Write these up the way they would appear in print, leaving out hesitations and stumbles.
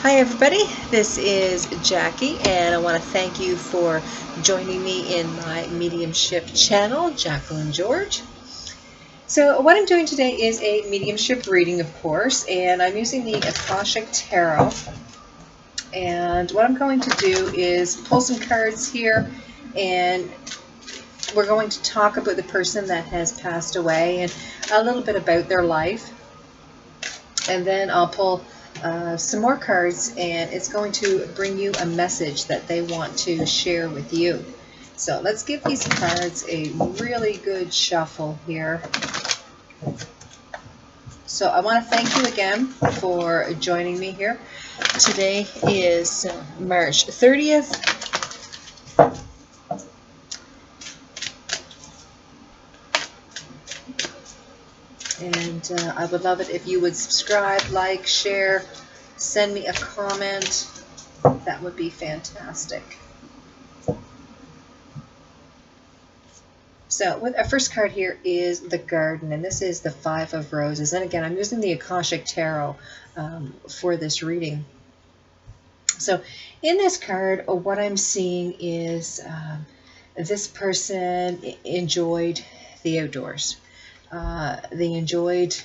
Hi everybody, this is Jackie and I want to thank you for joining me in my mediumship channel, Jacqueline George. So what I'm doing today is a mediumship reading, of course, and I'm using the Akashic Tarot. And what I'm going to do is pull some cards here, and we're going to talk about the person that has passed away and a little bit about their life. And then I'll pull some more cards, and it's going to bring you a message that they want to share with you. So let's give these cards a really good shuffle here. So I want to thank you again for joining me here. Today is March 30th. And I would love it if you would subscribe, like, share, send me a comment. That would be fantastic. So with our first card here is the Garden, and this is the Five of Roses. And again, I'm using the Akashic Tarot for this reading. So in this card, what I'm seeing is this person enjoyed the outdoors. They enjoyed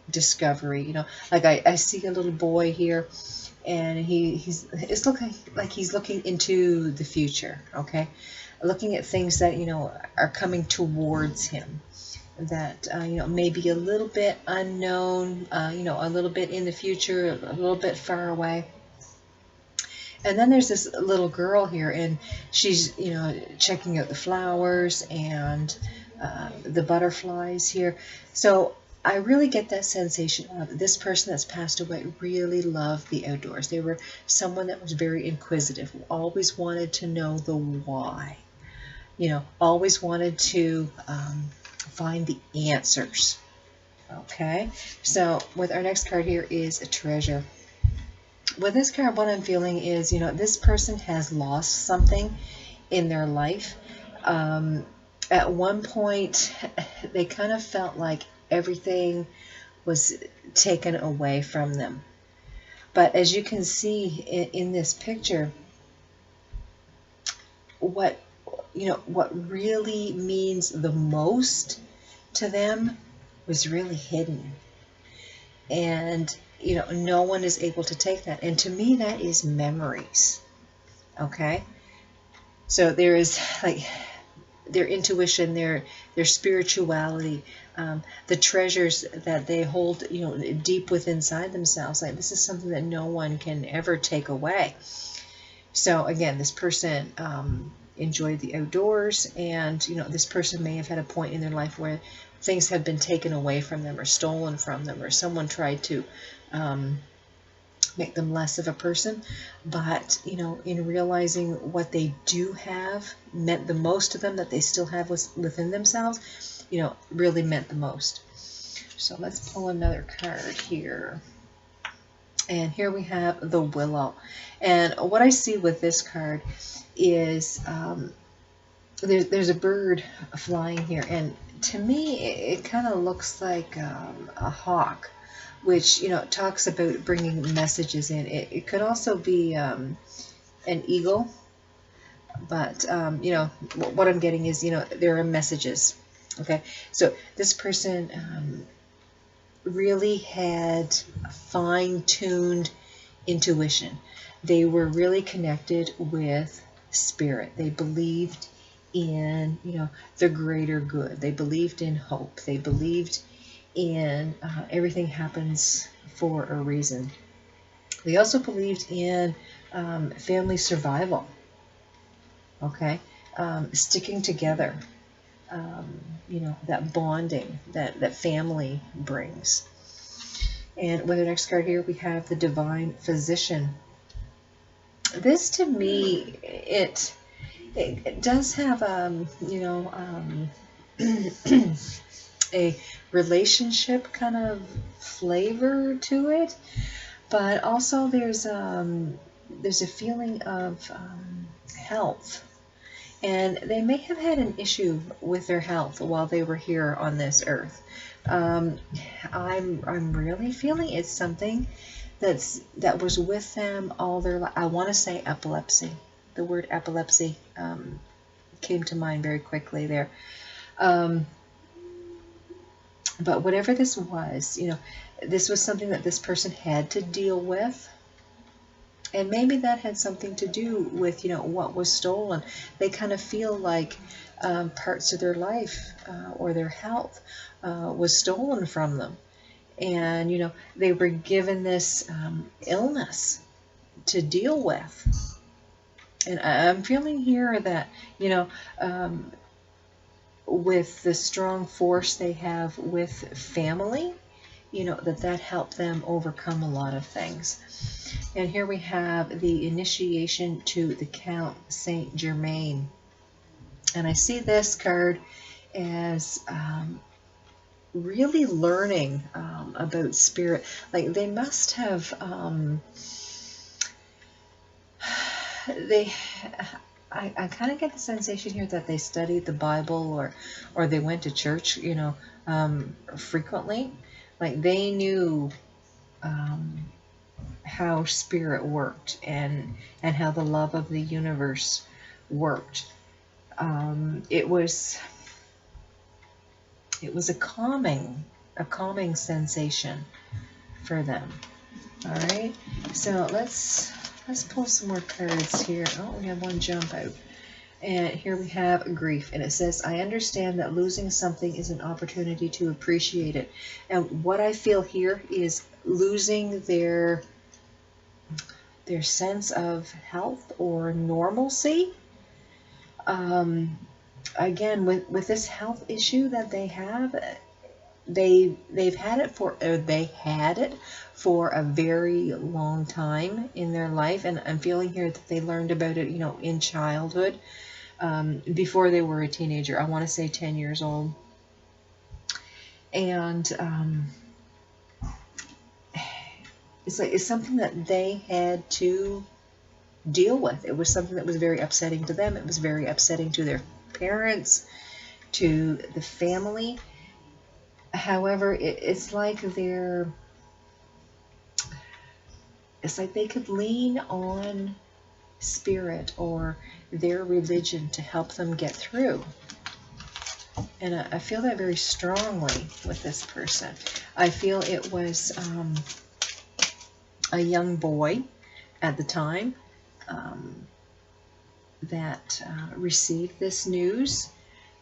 discovery. You know, like I see a little boy here, and it's looking like he's looking into the future. Okay, looking at things that are coming towards him, that maybe a little bit unknown, a little bit in the future, a little bit far away. And then there's this little girl here, and she's checking out the flowers and the butterflies here. So I really get that sensation of this person that's passed away really loved the outdoors. They were someone that was very inquisitive, always wanted to know the why. Always wanted to find the answers. Okay, so with our next card here is a Treasure. With this card, what I'm feeling is, this person has lost something in their life. At one point, they kind of felt like everything was taken away from them. But as you can see in this picture, what really means the most to them was really hidden. And no one is able to take that. And to me, that is memories. Okay, so there is like their intuition, their spirituality, the treasures that they hold deep within inside themselves. Like, this is something that no one can ever take away. So again, this person enjoyed the outdoors, and this person may have had a point in their life where things have been taken away from them or stolen from them, or someone tried to make them less of a person. But in realizing what they do have meant the most to them, that they still have within themselves, really meant the most. So let's pull another card here. And here we have the Willow. And what I see with this card is there's a bird flying here, and to me it kind of looks like a hawk, which talks about bringing messages in. It could also be an eagle, but what I'm getting is there are messages. Okay, so this person really had fine-tuned intuition. They were really connected with spirit. They believed in the greater good. They believed in hope. They believed in everything happens for a reason. They also believed in family survival. Okay, sticking together. That bonding that family brings. And with the next card here, we have the Divine Physician. This, to me, it does have a relationship kind of flavor to it, but also there's a feeling of health. And they may have had an issue with their health while they were here on this earth. I'm really feeling it's something that was with them all their life. I want to say epilepsy. The word epilepsy came to mind very quickly there. But whatever this was, this was something that this person had to deal with. And maybe that had something to do with, what was stolen. They kind of feel like parts of their life or their health was stolen from them. And, they were given this illness to deal with. And I'm feeling here that, with the strong force they have with family, that helped them overcome a lot of things. And here we have the initiation to the Count Saint Germain. And I see this card as really learning about spirit. Like they must have, I kind of get the sensation here that they studied the Bible or they went to church, frequently. Like they knew how spirit worked and how the love of the universe worked. It was a calming sensation for them. All right, so let's pull some more cards here. Oh, we have one jump out. And here we have grief. And it says, I understand that losing something is an opportunity to appreciate it. And what I feel here is losing their sense of health or normalcy. Again, with this health issue that they have, they had it for a very long time in their life, and I'm feeling here that they learned about it, in childhood, before they were a teenager. I want to say 10 years old, and it's something that they had to deal with. It was something that was very upsetting to them. It was very upsetting to their parents, to the family. However, it's like they could lean on spirit or their religion to help them get through. And I feel that very strongly with this person. I feel it was a young boy at the time that received this news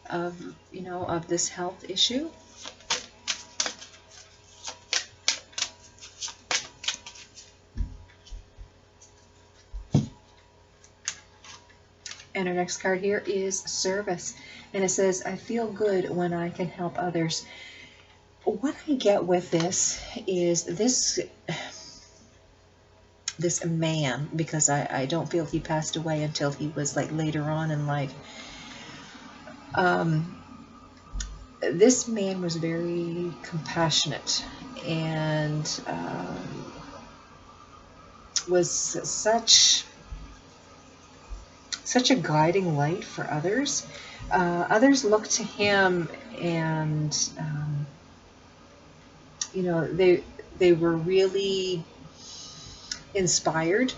of this health issue. And our next card here is service. And it says, I feel good when I can help others. What I get with this is this man, because I don't feel he passed away until he was like later on in life. This man was very compassionate and was such a guiding light for others. Others looked to him and they were really inspired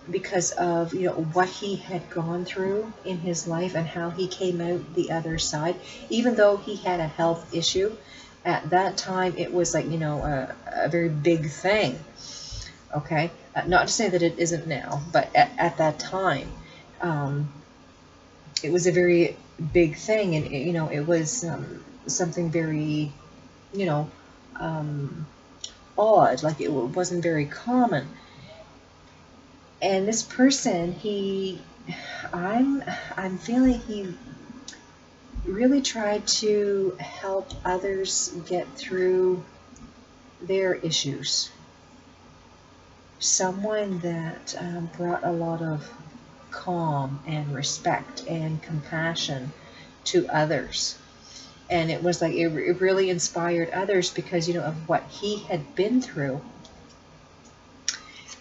because of what he had gone through in his life and how he came out the other side. Even though he had a health issue at that time, it was like a very big thing. Okay, not to say that it isn't now, but at that time, it was a very big thing, and it was something very odd. Like it wasn't very common. And this person, I'm feeling he really tried to help others get through their issues. Someone that brought a lot of calm and respect and compassion to others. And it was like it really inspired others because of what he had been through.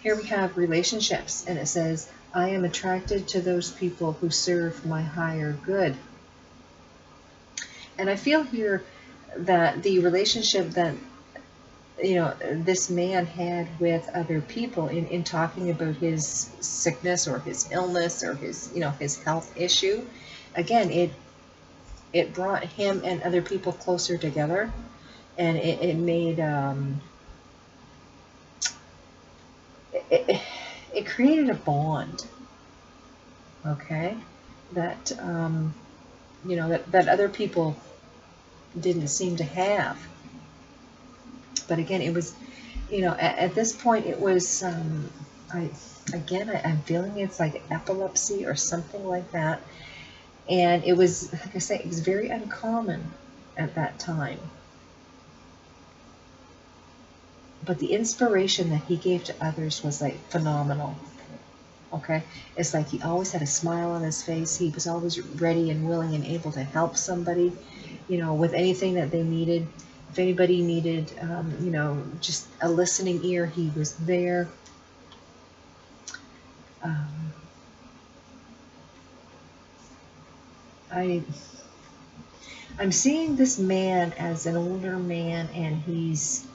Here we have relationships, and it says, I am attracted to those people who serve my higher good. And I feel here that the relationship that this man had with other people in talking about his sickness or his illness or his health issue. Again, it brought him and other people closer together, and it made it created a bond, okay, that that other people didn't seem to have. But again, it was, at this point, it was, I'm feeling it's like epilepsy or something like that. And it was, like I say, it was very uncommon at that time. But the inspiration that he gave to others was like phenomenal. Okay? It's like he always had a smile on his face. He was always ready and willing and able to help somebody, with anything that they needed. If anybody needed, just a listening ear, he was there. I'm seeing this man as an older man, and he's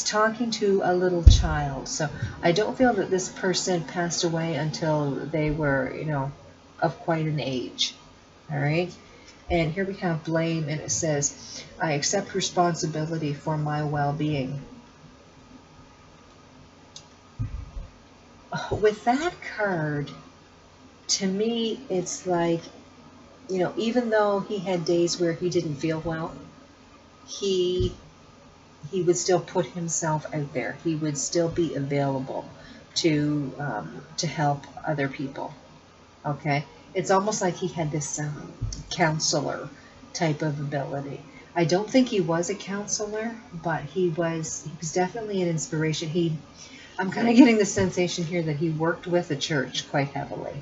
talking to a little child. So I don't feel that this person passed away until they were, of quite an age. All right. And here we have blame, and it says, I accept responsibility for my well-being. With that card, to me, it's like, even though he had days where he didn't feel well, he would still put himself out there. He would still be available to help other people. Okay, it's almost like he had this counselor type of ability. I don't think he was a counselor, but he was definitely an inspiration. I'm kind of getting the sensation here that he worked with the church quite heavily.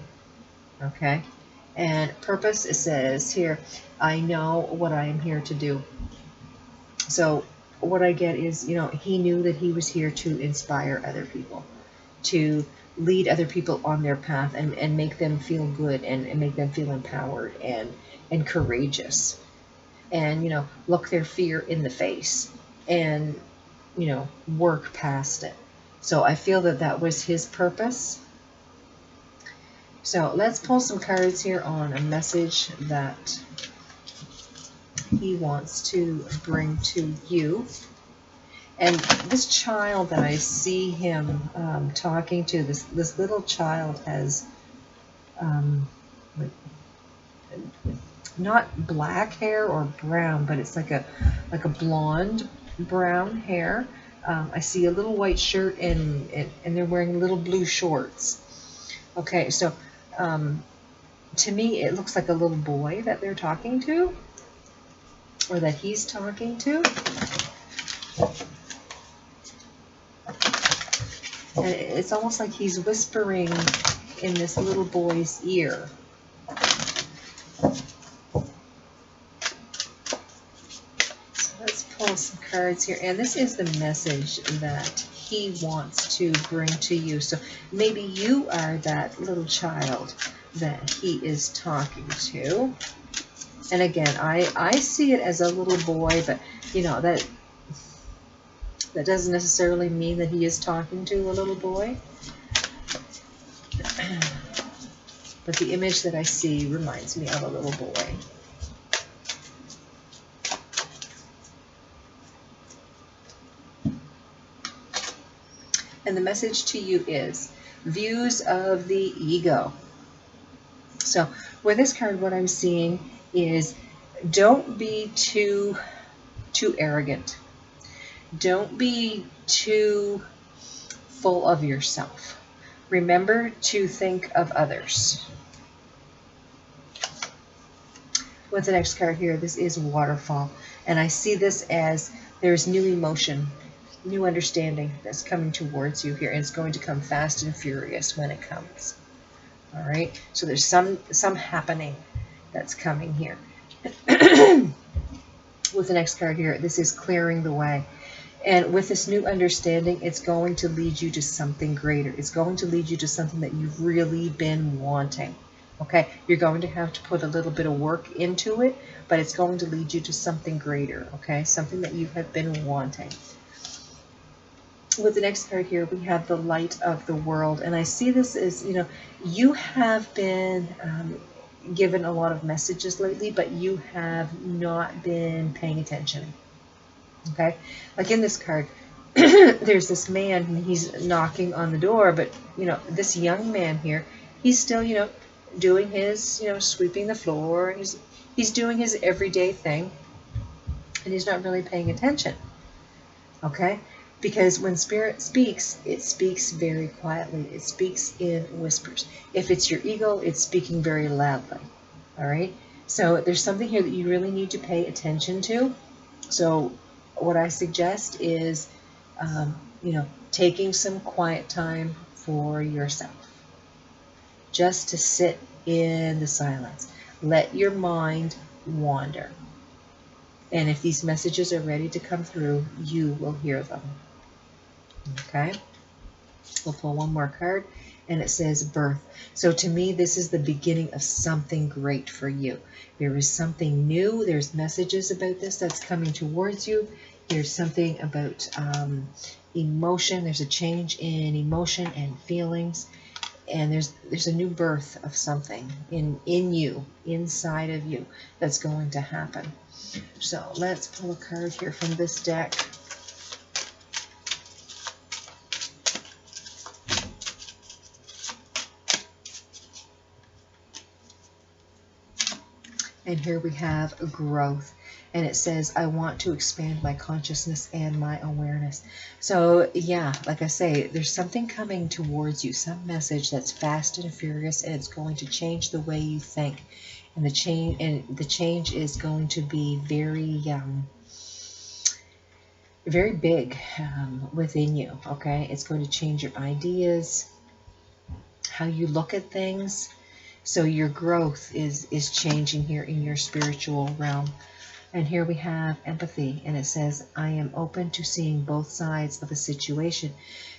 Okay, and purpose, it says here, I know what I am here to do. So what I get is, he knew that he was here to inspire other people, to lead other people on their path, and make them feel good, and make them feel empowered and courageous, and look their fear in the face, and work past it. So I feel that that was his purpose. So let's pull some cards here on a message that he wants to bring to you. And this child that I see him talking to, this little child has not black hair or brown, but it's like a blonde brown hair. I see a little white shirt, and they're wearing little blue shorts. Okay, so to me, it looks like a little boy that they're talking to, or that he's talking to. And it's almost like he's whispering in this little boy's ear. So let's pull some cards here. And this is the message that he wants to bring to you. So maybe you are that little child that he is talking to. And again, I see it as a little boy, but that doesn't necessarily mean that he is talking to a little boy. But the image that I see reminds me of a little boy. And the message to you is views of the ego. So with this card, what I'm seeing is, don't be too arrogant. Don't be too full of yourself. Remember to think of others. With the next card here, this is waterfall. And I see this as there's new emotion, new understanding that's coming towards you here. And it's going to come fast and furious when it comes. All right? So there's some happening that's coming here. With the next card here, this is clearing the way. And with this new understanding, it's going to lead you to something greater. It's going to lead you to something that you've really been wanting. Okay, you're going to have to put a little bit of work into it, but it's going to lead you to something greater, okay? Something that you have been wanting. With the next card here, we have the light of the world. And I see this as, you have been given a lot of messages lately, but you have not been paying attention. Okay? Like in this card, there's this man and he's knocking on the door, but, this young man here, he's still, doing his, sweeping the floor. He's doing his everyday thing, and he's not really paying attention. Okay? Because when spirit speaks, it speaks very quietly. It speaks in whispers. If it's your ego, it's speaking very loudly. All right? So there's something here that you really need to pay attention to. So what I suggest is, taking some quiet time for yourself. Just to sit in the silence. Let your mind wander. And if these messages are ready to come through, you will hear them. Okay? We'll pull one more card, and it says birth. So to me, this is the beginning of something great for you. There is something new. There's messages about this that's coming towards you. There's something about emotion. There's a change in emotion and feelings. And there's a new birth of something in you, inside of you, that's going to happen. So let's pull a card here from this deck. And here we have growth. And it says, I want to expand my consciousness and my awareness. So yeah, like I say, there's something coming towards you, some message that's fast and furious, and it's going to change the way you think. And the change is going to be very very big within you. Okay, it's going to change your ideas, how you look at things. So your growth is changing here in your spiritual realm. And here we have empathy, and it says, I am open to seeing both sides of a situation.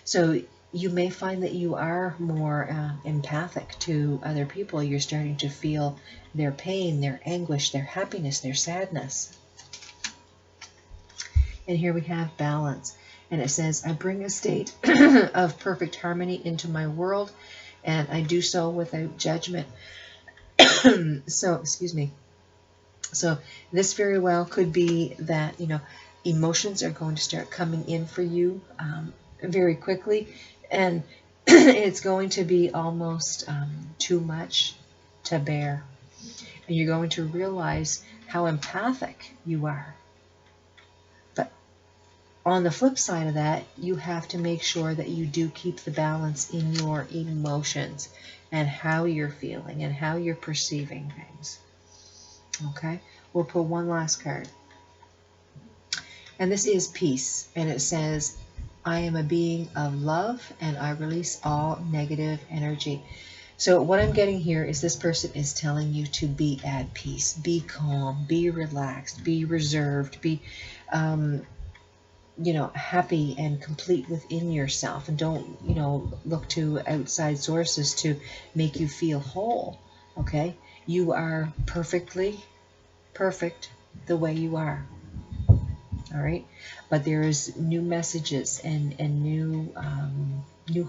So you may find that you are more empathic to other people. You're starting to feel their pain, their anguish, their happiness, their sadness. And here we have balance. And it says, I bring a state of perfect harmony into my world, and I do so without judgment. So, excuse me. So this very well could be that, emotions are going to start coming in for you very quickly. And it's going to be almost too much to bear. And you're going to realize how empathic you are. But on the flip side of that, you have to make sure that you do keep the balance in your emotions and how you're feeling and how you're perceiving things. Okay, we'll pull one last card. And this is peace. And it says, I am a being of love and I release all negative energy. So what I'm getting here is this person is telling you to be at peace, be calm, be relaxed, be reserved, be, happy and complete within yourself. And don't, look to outside sources to make you feel whole. Okay, you are perfect the way you are. All right, but there's new messages and new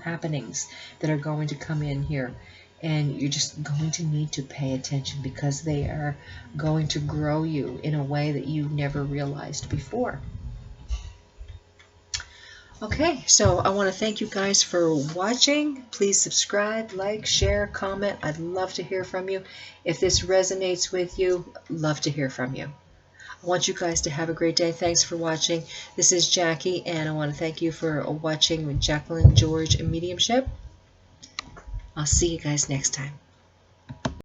happenings that are going to come in here, and you're just going to need to pay attention because they are going to grow you in a way that you never realized before. Okay, so I want to thank you guys for watching. Please subscribe, like, share, comment. I'd love to hear from you. If this resonates with you, love to hear from you. I want you guys to have a great day. Thanks for watching. This is Jackie, and I want to thank you for watching with Jacqueline, George, and Mediumship. I'll see you guys next time.